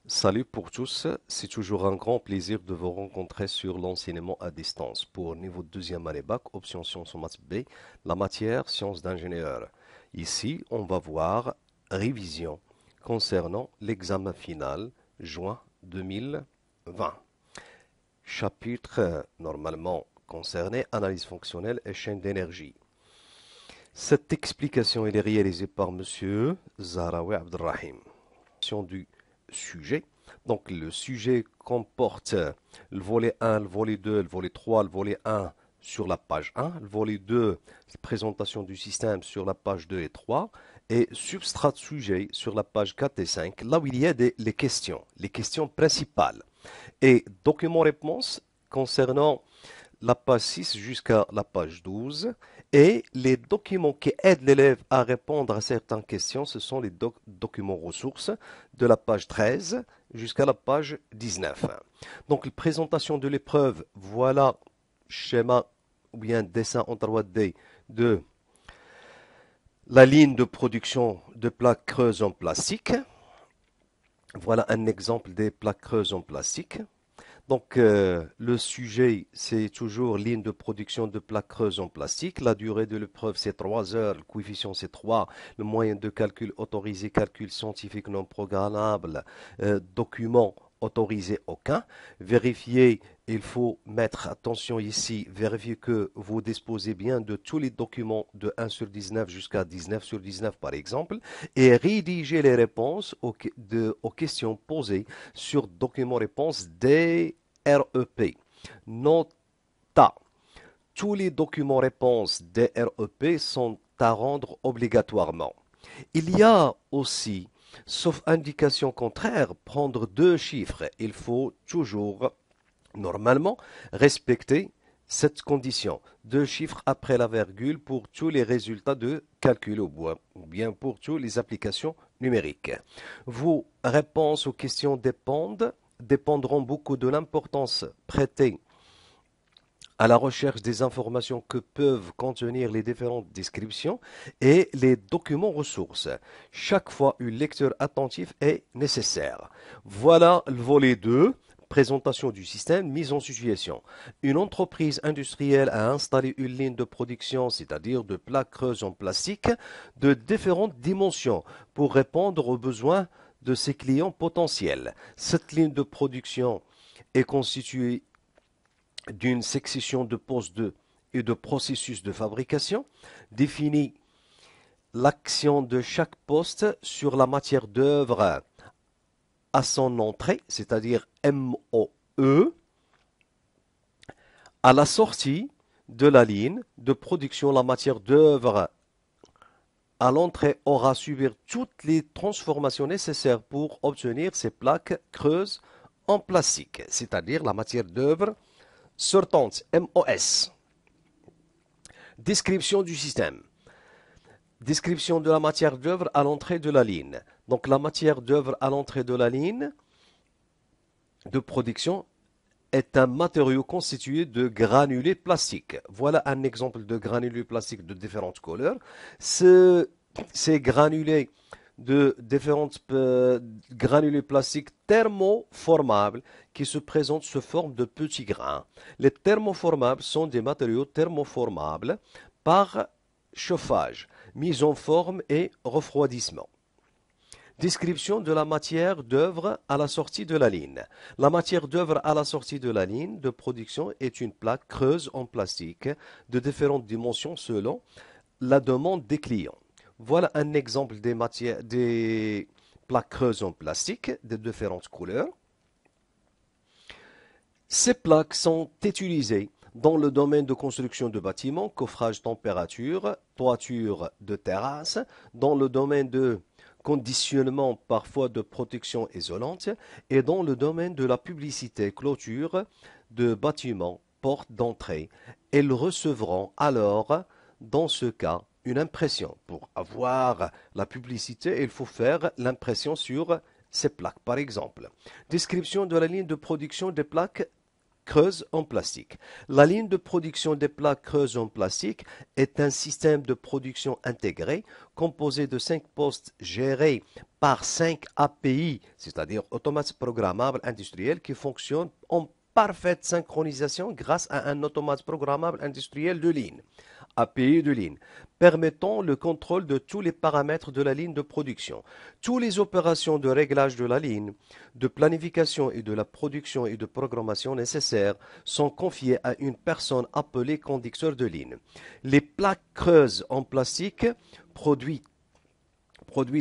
Salut pour tous, c'est toujours un grand plaisir de vous rencontrer sur l'enseignement à distance pour niveau deuxième année bac, option sciences en maths B, la matière sciences d'ingénieur. Ici, on va voir révision concernant l'examen final juin 2020. Chapitre normalement concerné analyse fonctionnelle et chaîne d'énergie. Cette explication est réalisée par Monsieur Zahraoui Abdelrahim. Du sujet. Donc le sujet comporte le volet 1, le volet 2, le volet 3, le volet 1 sur la page 1, le volet 2, présentation du système sur la page 2 et 3, et substrat de sujet sur la page 4 et 5, là où il y a les questions principales. Et document-réponse concernant la page 6 jusqu'à la page 12. Et les documents qui aident l'élève à répondre à certaines questions, ce sont les documents ressources de la page 13 jusqu'à la page 19. Donc, la présentation de l'épreuve, voilà schéma ou bien dessin en 3D de la ligne de production de plaques creuses en plastique. Voilà un exemple des plaques creuses en plastique. Donc, le sujet, c'est toujours ligne de production de plaques creuses en plastique. La durée de l'épreuve, c'est 3 heures. Le coefficient, c'est 3. Le moyen de calcul autorisé, calcul scientifique non programmable, document autorisé aucun. Vérifier, il faut mettre attention ici, vérifier que vous disposez bien de tous les documents de 1 sur 19 jusqu'à 19 sur 19 par exemple, et rédiger les réponses aux questions posées sur document-réponse DREP. Nota. Tous les documents-réponses DREP sont à rendre obligatoirement. Il y a aussi, sauf indication contraire, prendre deux chiffres. Il faut toujours, normalement, respecter cette condition. Deux chiffres après la virgule pour tous les résultats de calcul au bois, ou bien pour toutes les applications numériques. Vos réponses aux questions dépendront beaucoup de l'importance prêtée à la recherche des informations que peuvent contenir les différentes descriptions et les documents ressources. Chaque fois, une lecture attentive est nécessaire. Voilà le volet 2. Présentation du système, mise en situation. Une entreprise industrielle a installé une ligne de production, c'est-à-dire de plaques creuses en plastique, de différentes dimensions pour répondre aux besoins de ses clients potentiels. Cette ligne de production est constituée d'une succession de postes et de processus de fabrication, définit l'action de chaque poste sur la matière d'œuvre à son entrée, c'est-à-dire MOE, à la sortie de la ligne de production, la matière d'œuvre à l'entrée aura subi toutes les transformations nécessaires pour obtenir ces plaques creuses en plastique, c'est-à-dire la matière d'œuvre sortante, MOS. Description du système. Description de la matière d'œuvre à l'entrée de la ligne. Donc la matière d'œuvre à l'entrée de la ligne de production est un matériau constitué de granulés plastiques. Voilà un exemple de granulés plastiques de différentes couleurs. Ces granulés de différentes granulés plastiques thermoformables qui se présentent sous forme de petits grains. Les thermoformables sont des matériaux thermoformables par chauffage, mise en forme et refroidissement. Description de la matière d'œuvre à la sortie de la ligne. La matière d'œuvre à la sortie de la ligne de production est une plaque creuse en plastique de différentes dimensions selon la demande des clients. Voilà un exemple des plaques creuses en plastique de différentes couleurs. Ces plaques sont utilisées dans le domaine de construction de bâtiments, coffrage température, toiture de terrasse, dans le domaine de conditionnement parfois de protection isolante et dans le domaine de la publicité, clôture de bâtiments, portes d'entrée. Elles recevront alors, dans ce cas, une impression. Pour avoir la publicité, il faut faire l'impression sur ces plaques, par exemple. Description de la ligne de production des plaques creuses en plastique. La ligne de production des plaques creuses en plastique est un système de production intégré composé de 5 postes gérés par 5 API, c'est-à-dire automates programmables industriels qui fonctionnent en parfaite synchronisation grâce à un automate programmable industriel de ligne. API de ligne, permettant le contrôle de tous les paramètres de la ligne de production. Toutes les opérations de réglage de la ligne, de planification et de la production et de programmation nécessaires sont confiées à une personne appelée conducteur de ligne. Les plaques creuses en plastique produites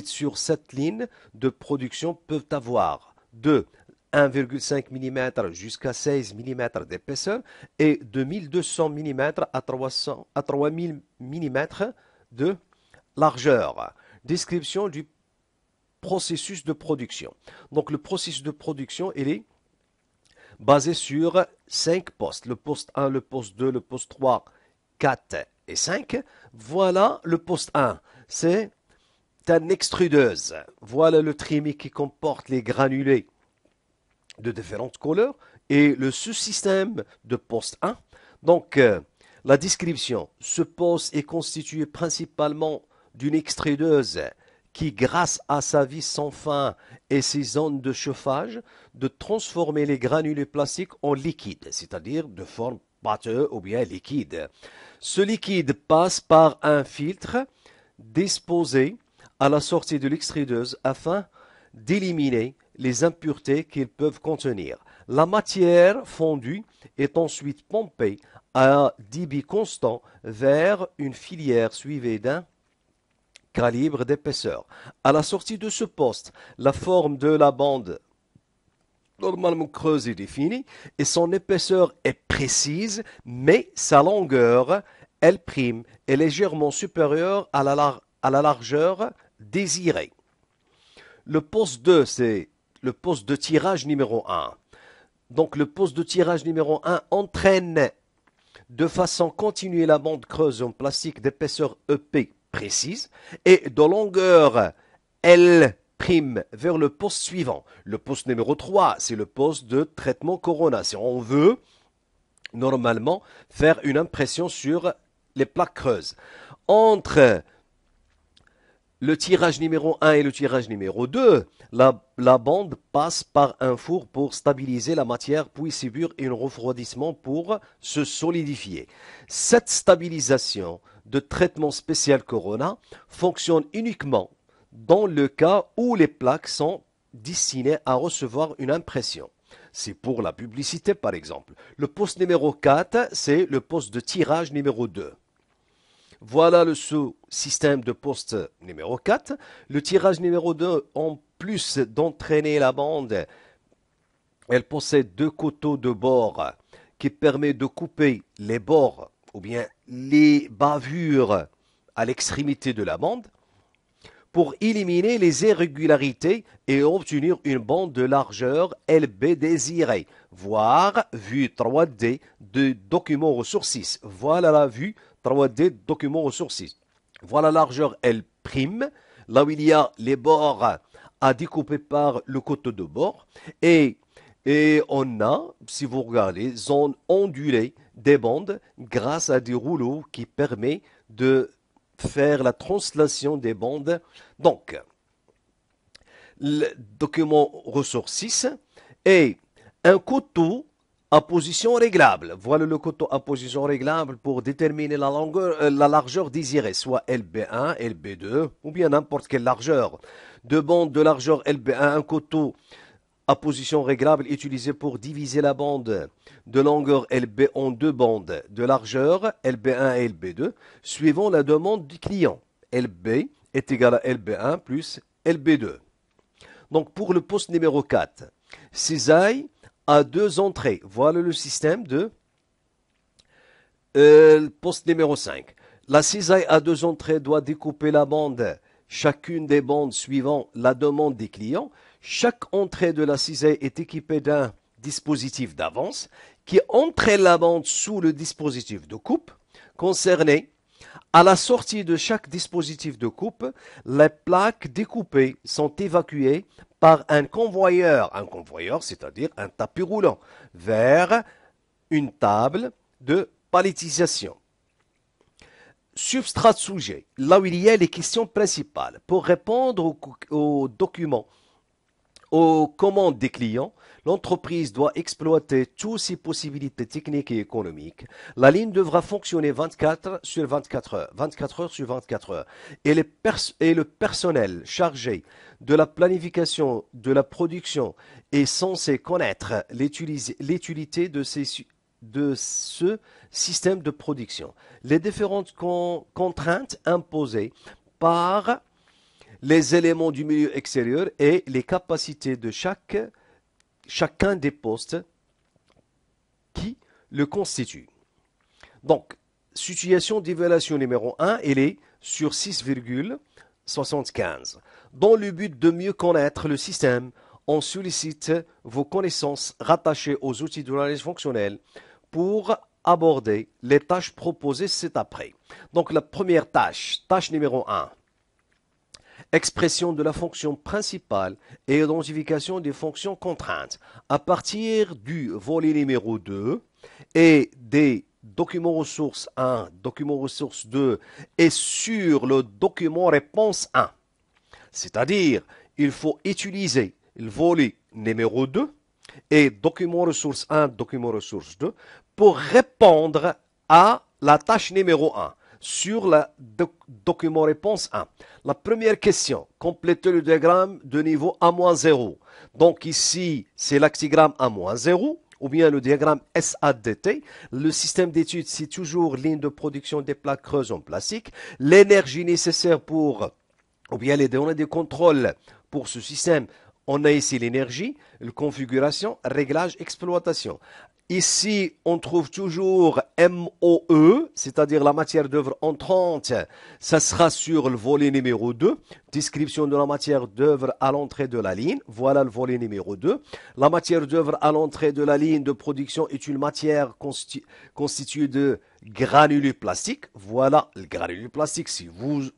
sur cette ligne de production peuvent avoir de 1,5 mm jusqu'à 16 mm d'épaisseur et de 1200 mm à 3000 mm de largeur. Description du processus de production. Donc le processus de production, il est basé sur 5 postes. Le poste 1, le poste 2, le poste 3, 4 et 5. Voilà le poste 1. C'est une extrudeuse. Voilà le trémie qui comporte les granulés de différentes couleurs et le sous-système de poste 1. Donc, la description. Ce poste est constitué principalement d'une extrudeuse qui, grâce à sa vis sans fin et ses zones de chauffage, de transformer les granulés plastiques en liquide, c'est-à-dire de forme pâteuse ou bien liquide. Ce liquide passe par un filtre disposé à la sortie de l'extrudeuse afin d'éliminer les impuretés qu'ils peuvent contenir. La matière fondue est ensuite pompée à débit constant vers une filière suivie d'un calibre d'épaisseur. À la sortie de ce poste, la forme de la bande normalement creuse est définie et son épaisseur est précise, mais sa longueur, elle prime, est légèrement supérieure à la largeur désirée. Le poste 2, c'est le poste de tirage numéro 1. Donc le poste de tirage numéro 1 entraîne de façon continue la bande creuse en plastique d'épaisseur EP précise et de longueur L' vers le poste suivant. Le poste numéro 3, c'est le poste de traitement Corona. Si on veut normalement faire une impression sur les plaques creuses. Entre le tirage numéro 1 et le tirage numéro 2, la bande passe par un four pour stabiliser la matière, puis subir un refroidissement pour se solidifier. Cette stabilisation de traitement spécial Corona fonctionne uniquement dans le cas où les plaques sont destinées à recevoir une impression. C'est pour la publicité par exemple. Le poste numéro 4, c'est le poste de tirage numéro 2. Voilà le sous-système de poste numéro 4. Le tirage numéro 2, en plus d'entraîner la bande, elle possède 2 couteaux de bord qui permettent de couper les bords ou bien les bavures à l'extrémité de la bande pour éliminer les irrégularités et obtenir une bande de largeur LB désirée, voire vue 3D de document ressources 6. Voilà la vue 3D document ressources 6. Voilà la largeur L', là où il y a les bords à découper par le couteau de bord. Et on a, si vous regardez, zone ondulée des bandes grâce à des rouleaux qui permettent de faire la translation des bandes. Donc, le document ressource 6 est un couteau à position réglable. Voilà le couteau à position réglable pour déterminer la longueur, la largeur désirée, soit LB1, LB2 ou bien n'importe quelle largeur. De bande de largeur LB1, un couteau à position réglable utilisé pour diviser la bande de longueur LB en 2 bandes de largeur LB1 et LB2 suivant la demande du client. LB est égal à LB1 plus LB2. Donc pour le poste numéro 4, cisaille à 2 entrées. Voilà le système de poste numéro 5. La cisaille à 2 entrées doit découper la bande, chacune des bandes suivant la demande des clients. Chaque entrée de la cisaille est équipée d'un dispositif d'avance qui entraîne la bande sous le dispositif de coupe concerné. À la sortie de chaque dispositif de coupe, les plaques découpées sont évacuées par un convoyeur, c'est-à-dire un tapis roulant, vers une table de palettisation. Substrat sujet, là où il y a les questions principales. Pour répondre aux documents, aux commandes des clients, l'entreprise doit exploiter toutes ses possibilités techniques et économiques. La ligne devra fonctionner 24 sur 24 heures, 24 heures sur 24 heures. Et le personnel chargé de la planification de la production est censé connaître l'utilité de ce système de production. Les différentes contraintes imposées par les éléments du milieu extérieur et les capacités de chacun des postes qui le constituent. Donc, situation d'évaluation numéro 1, elle est sur 6,75. Dans le but de mieux connaître le système, on sollicite vos connaissances rattachées aux outils de l'analyse fonctionnelle pour aborder les tâches proposées ci-après. Donc, la première tâche numéro 1. Expression de la fonction principale et identification des fonctions contraintes. À partir du volet numéro 2 et des documents ressources 1, document ressources 2 et sur le document réponse 1. C'est-à-dire, il faut utiliser le volet numéro 2 et document ressources 1, document ressources 2 pour répondre à la tâche numéro 1. Sur le document réponse 1. La première question, compléter le diagramme de niveau A-0. Donc ici, c'est l'actigramme A-0 ou bien le diagramme SADT. Le système d'étude, c'est toujours ligne de production des plaques creuses en plastique. L'énergie nécessaire pour, ou bien les données de contrôle pour ce système, on a ici l'énergie, la configuration, réglage, exploitation. Ici, on trouve toujours MOE, c'est-à-dire la matière d'œuvre entrante. Ça sera sur le volet numéro 2. Description de la matière d'œuvre à l'entrée de la ligne. Voilà le volet numéro 2. La matière d'œuvre à l'entrée de la ligne de production est une matière constituée de granulés plastiques. Voilà le granulé plastique. Si vous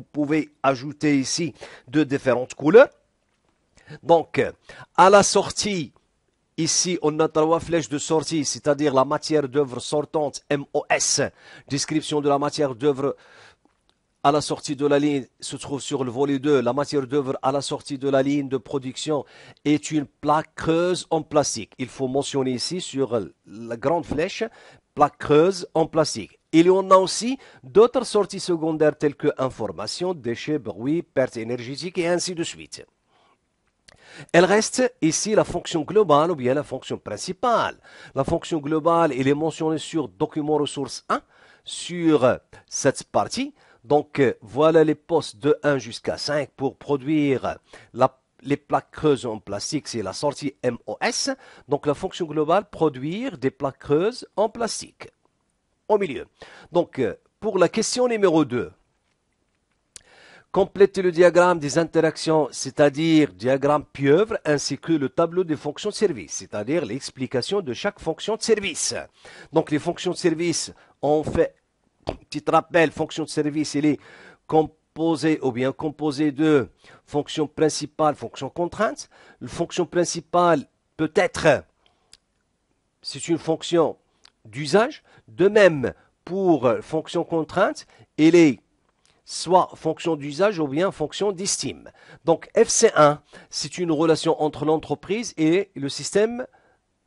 pouvez ajouter ici de différentes couleurs. Donc, à la sortie, ici, on a trois flèches de sortie, c'est-à-dire la matière d'œuvre sortante, MOS. Description de la matière d'œuvre à la sortie de la ligne se trouve sur le volet 2. La matière d'œuvre à la sortie de la ligne de production est une plaque creuse en plastique. Il faut mentionner ici sur la grande flèche, plaque creuse en plastique. Il y en a aussi d'autres sorties secondaires telles que information, déchets, bruit, perte énergétique et ainsi de suite. Elle reste ici la fonction globale ou bien la fonction principale. La fonction globale, elle est mentionnée sur document ressources 1, sur cette partie. Donc, voilà les postes de 1 jusqu'à 5 pour produire les plaques creuses en plastique, c'est la sortie MOS. Donc, la fonction globale, produire des plaques creuses en plastique. Au milieu. Donc, pour la question numéro 2. Complétez le diagramme des interactions, c'est-à-dire diagramme pieuvre, ainsi que le tableau des fonctions de service, c'est-à-dire l'explication de chaque fonction de service. Donc les fonctions de service, on fait, petit rappel, fonction de service, elle est composée ou bien composée de fonctions principales, fonctions contraintes. La fonction principale peut être, c'est une fonction d'usage. De même, pour fonction contrainte, elle est soit fonction d'usage ou bien fonction d'estime. Donc FC1, c'est une relation entre l'entreprise et le système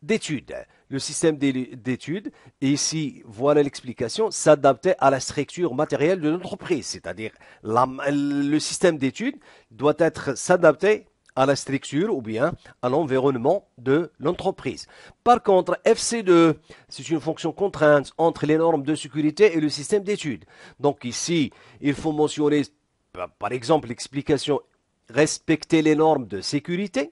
d'études. Le système d'études, et ici, voilà l'explication, s'adapter à la structure matérielle de l'entreprise. C'est-à-dire, le système d'études doit être s'adapter à la structure ou bien à l'environnement de l'entreprise. Par contre, FC2, c'est une fonction contrainte entre les normes de sécurité et le système d'études. Donc ici, il faut mentionner, par exemple, l'explication respecter les normes de sécurité.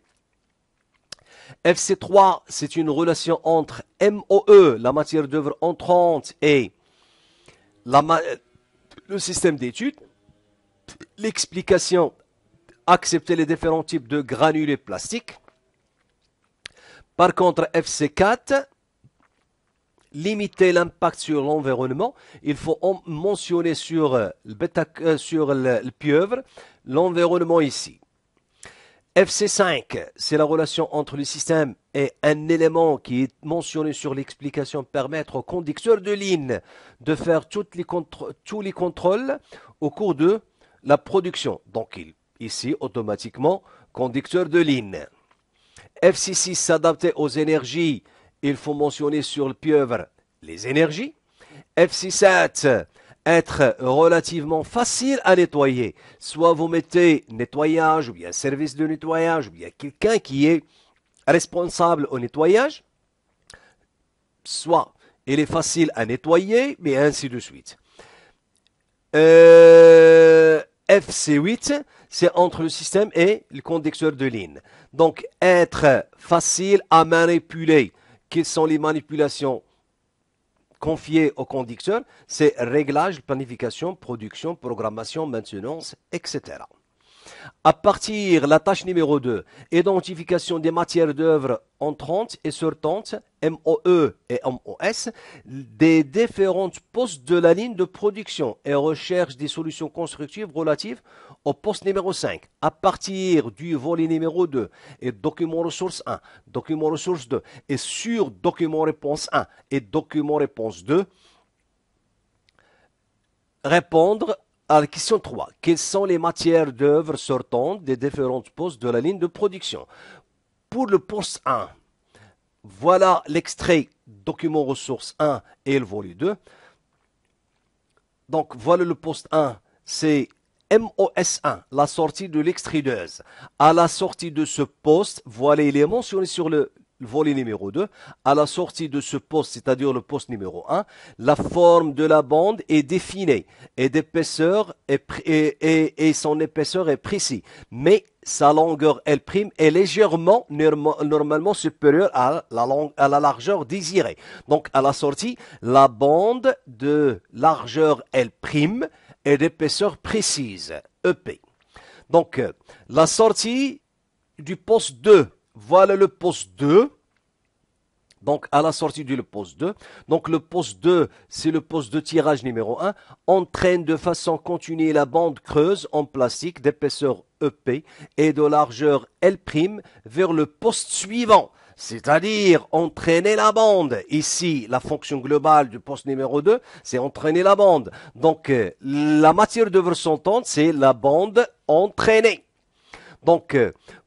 FC3, c'est une relation entre MOE, la matière d'œuvre entrante, et le système d'études. L'explication accepter les différents types de granulés plastiques. Par contre, FC4, limiter l'impact sur l'environnement. Il faut mentionner sur le pieuvre l'environnement ici. FC5, c'est la relation entre le système et un élément qui est mentionné sur l'explication permettre au conducteur de ligne de faire tous les contrôles au cours de la production. Donc ici, automatiquement, conducteur de ligne. FC6, s'adapter aux énergies. Il faut mentionner sur le pieuvre les énergies. FC7, être relativement facile à nettoyer. Soit vous mettez nettoyage, ou bien service de nettoyage, ou bien quelqu'un qui est responsable au nettoyage. Soit il est facile à nettoyer, mais ainsi de suite. FC8, c'est entre le système et le conducteur de ligne. Donc, être facile à manipuler. Quelles sont les manipulations confiées au conducteur? C'est réglage, planification, production, programmation, maintenance, etc. À partir, la tâche numéro 2, identification des matières d'œuvre entrantes et sortantes, MOE et MOS, des différents postes de la ligne de production et recherche des solutions constructives relatives au poste numéro 5. À partir du volet numéro 2 et document ressource 1, document ressource 2 et sur document réponse 1 et document réponse 2, répondre à la question 3. Quelles sont les matières d'œuvre sortantes des différents postes de la ligne de production? Pour le poste 1, voilà l'extrait document ressource 1 et le volet 2. Donc voilà le poste 1, c'est MOS1, la sortie de l'extrudeuse. À la sortie de ce poste, voilà, il est mentionné sur le volet numéro 2. À la sortie de ce poste, c'est-à-dire le poste numéro 1, la forme de la bande est définie et d'épaisseur et son épaisseur est précis. Mais sa longueur L' est légèrement, normalement supérieure à la largeur désirée. Donc à la sortie, la bande de largeur L' et d'épaisseur précise, EP. Donc la sortie du poste 2, voilà le poste 2. Donc, à la sortie du poste 2. Donc, le poste 2, c'est le poste de tirage numéro 1. Entraîne de façon continue la bande creuse en plastique d'épaisseur EP et de largeur L' vers le poste suivant. C'est-à-dire entraîner la bande. Ici, la fonction globale du poste numéro 2, c'est entraîner la bande. Donc, la matière d'œuvre sortante, c'est la bande entraînée. Donc,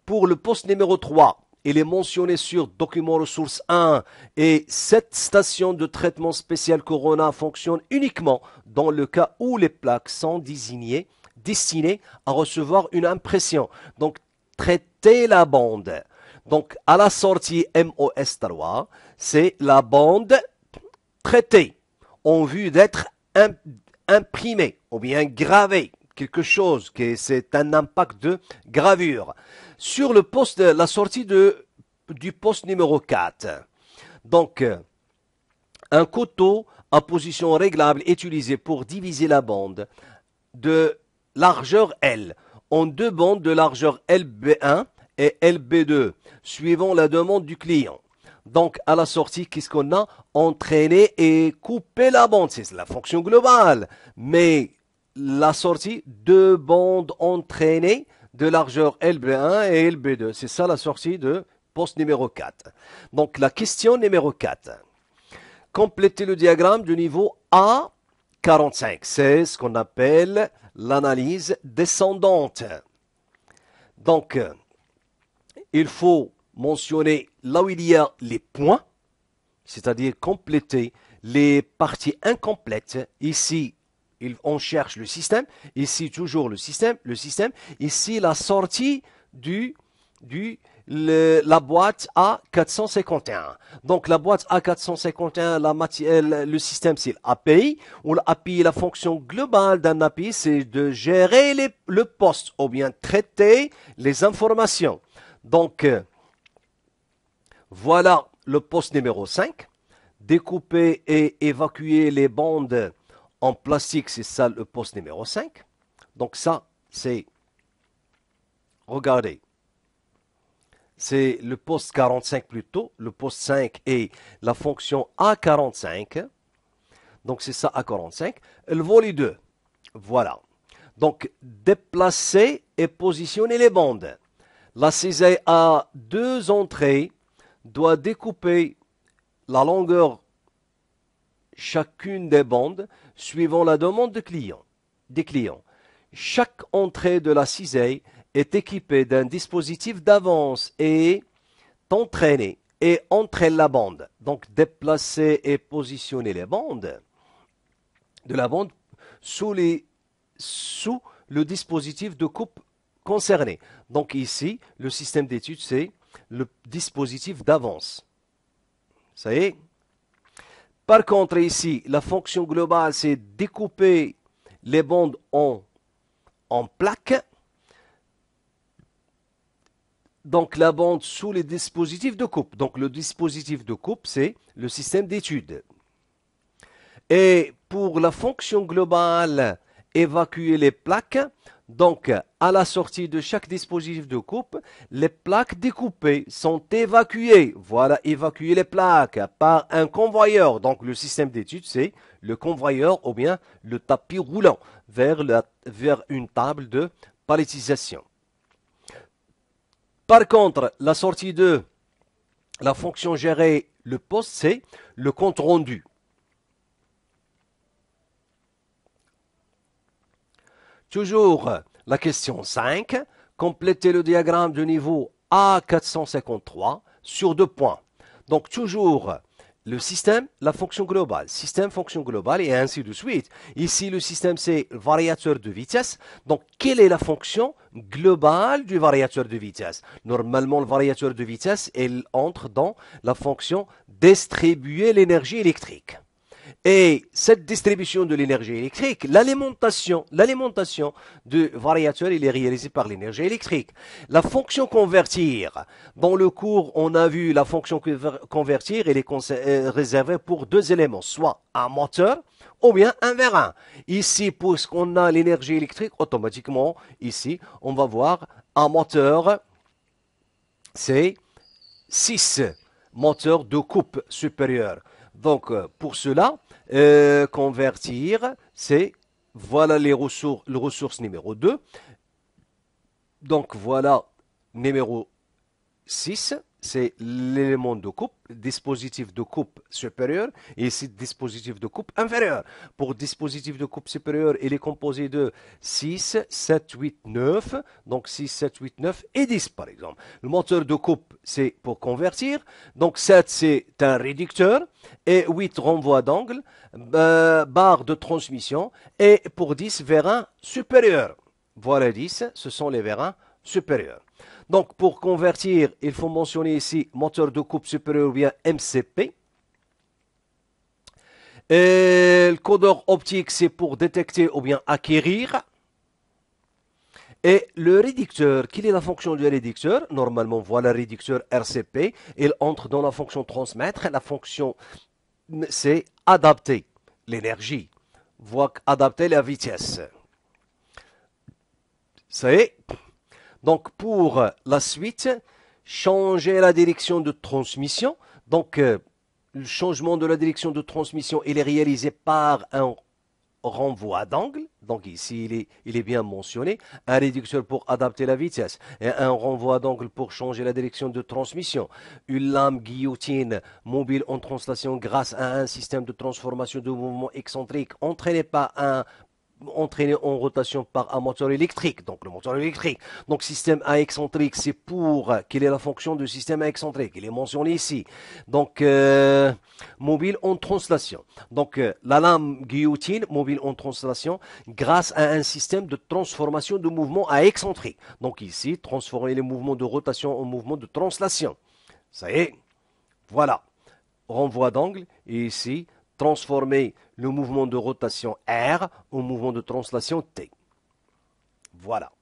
pour le poste numéro 3, il est mentionné sur document ressource 1 et cette station de traitement spécial Corona fonctionne uniquement dans le cas où les plaques sont destinées à recevoir une impression. Donc, traiter la bande. Donc, à la sortie MOS3, c'est la bande traitée en vue d'être imprimée ou bien gravée. Quelque chose, c'est un impact de gravure. Sur le poste, la sortie du poste numéro 4. Donc, un couteau à position réglable est utilisé pour diviser la bande de largeur L en deux bandes de largeur LB1 et LB2, suivant la demande du client. Donc, à la sortie, qu'est-ce qu'on a? Entraîner et couper la bande. C'est la fonction globale. Mais la sortie, deux bandes entraînées de largeur LB1 et LB2. C'est ça la sortie de poste numéro 4. Donc, la question numéro 4. Complétez le diagramme du niveau A45. C'est ce qu'on appelle l'analyse descendante. Donc, il faut mentionner là où il y a les points, c'est-à-dire compléter les parties incomplètes. Ici, on cherche le système. Ici, toujours le système. Ici, la sortie la boîte A451. Donc, la boîte A451, le système, c'est l'API. Ou l'API, la fonction globale d'un API, c'est de gérer le poste ou bien traiter les informations. Donc, voilà le poste numéro 5. Découper et évacuer les bandes en plastique, c'est ça le poste numéro 5. Donc ça, c'est, regardez, c'est le poste 45 plutôt. Le poste 5 est la fonction A45. Donc c'est ça A45. Le volet 2, voilà. Donc déplacer et positionner les bandes. La cisaille a deux entrées, doit découper la longueur chacune des bandes suivant la demande des clients. Chaque entrée de la cisaille est équipée d'un dispositif d'avance et entraîner et entrer la bande. Donc déplacer et positionner les bandes de la bande sous le dispositif de coupe concerné. Donc ici, le système d'étude, c'est le dispositif d'avance. Ça y est. Par contre, ici, la fonction globale, c'est découper les bandes en plaques. Donc la bande sous les dispositifs de coupe. Donc le dispositif de coupe, c'est le système d'étude. Et pour la fonction globale, évacuer les plaques, donc à la sortie de chaque dispositif de coupe, les plaques découpées sont évacuées. Voilà, évacuer les plaques par un convoyeur. Donc le système d'étude, c'est le convoyeur ou bien le tapis roulant vers une table de palettisation. Par contre, la sortie de la fonction gérer le poste, c'est le compte rendu. Toujours la question 5. Complétez le diagramme de niveau A453 sur 2 points. Donc toujours le système, la fonction globale. Système, fonction globale et ainsi de suite. Ici, le système, c'est le variateur de vitesse. Donc, quelle est la fonction globale du variateur de vitesse? Normalement, le variateur de vitesse, il entre dans la fonction distribuer l'énergie électrique. Et cette distribution de l'énergie électrique, l'alimentation du variateur, il est réalisé par l'énergie électrique. La fonction convertir, dans le cours, on a vu la fonction convertir, elle est réservée pour deux éléments, soit un moteur ou bien un vérin. Ici, puisqu'on a l'énergie électrique, automatiquement, ici, on va voir un moteur, c'est 6 moteurs de coupe supérieure. Donc, pour cela, convertir, c'est, voilà les ressources numéro 2. Donc, voilà numéro 6, c'est l'élément de coupe, dispositif de coupe supérieur, et ici, dispositif de coupe inférieur. Pour dispositif de coupe supérieur, il est composé de 6, 7, 8, 9, donc 6, 7, 8, 9 et 10 par exemple. Le moteur de coupe, c'est pour convertir, donc 7, c'est un réducteur, et 8, renvoi d'angle, barre de transmission, et pour 10, vérin supérieur. Voilà 10, ce sont les vérins supérieurs. Donc, pour convertir, il faut mentionner ici moteur de coupe supérieur ou bien MCP. Et le codeur optique, c'est pour détecter ou bien acquérir. Et le réducteur, quelle est la fonction du réducteur? Normalement, voilà le réducteur RCP. Il entre dans la fonction transmettre. La fonction, c'est adapter l'énergie, voire adapter la vitesse. Ça y est. Donc, pour la suite, changer la direction de transmission. Donc, le changement de la direction de transmission, il est réalisé par un renvoi d'angle. Donc, ici, il est bien mentionné. Un réducteur pour adapter la vitesse et un renvoi d'angle pour changer la direction de transmission. Une lame guillotine mobile en translation grâce à un système de transformation de mouvement excentrique entraîné en rotation par un moteur électrique, donc le moteur électrique. Donc système à excentrique, c'est pour quelle est la fonction du système à excentrique? Il est mentionné ici. Donc mobile en translation. Donc la lame guillotine mobile en translation grâce à un système de transformation de mouvement à excentrique. Donc ici, transformer les mouvements de rotation en mouvements de translation. Ça y est, voilà. Renvoi d'angle et ici transformer le mouvement de rotation R au mouvement de translation T. Voilà.